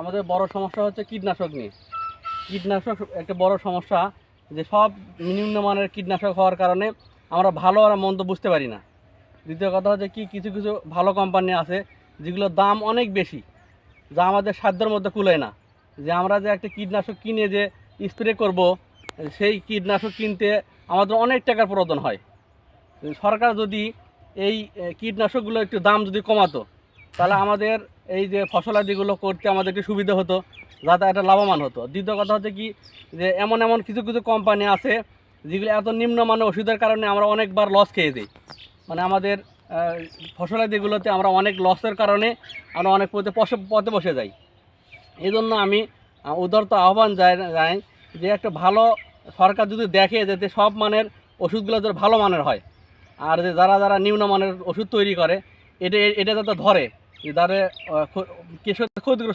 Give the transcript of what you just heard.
আমাদের বড় সমস্যা হচ্ছে কীটনাশক নিয়ে। কীটনাশক একটা বড় সমস্যা, যে সব নিম্নমানের কীটনাশক হওয়ার কারণে আমরা ভালো আর মন্দ বুঝতে পারি না। দ্বিতীয় কথা হচ্ছে কি, কিছু কিছু ভালো কোম্পানি আছে যেগুলোর দাম অনেক বেশি, যা আমাদের সাধ্যের মধ্যে কুলায় না। যে আমরা যে একটা কীটনাশক কিনে যে স্প্রে করব, সেই কীটনাশক কিনতে আমাদের অনেক টাকার প্রয়োজন হয়। সরকার যদি এই কীটনাশকগুলো একটু দাম যদি কমাতো, তাহলে আমাদের এই যে ফসলাদিগুলো করতে আমাদের একটু সুবিধা হতো, যাতে একটা লাভবান হতো। দ্বিতীয় কথা হচ্ছে কি, যে এমন এমন কিছু কিছু কোম্পানি আছে যেগুলো এত নিম্নমানের ওষুধের কারণে আমরা অনেকবার লস খেয়ে দিই। মানে আমাদের ফসলাদিগুলোতে আমরা অনেক লসের কারণে আমরা অনেক পথে বসে যাই। এই জন্য আমি উদারত আহ্বান জানাই যে একটা ভালো সরকার যদি দেখে যাতে সব মানের ওষুধগুলো যাতে ভালো মানের হয়, আর যে যারা যারা নিম্নমানের ওষুধ তৈরি করে এটা এটা যাতে ধরে, যে তাদের কৃষক ক্ষতিগ্রস্ত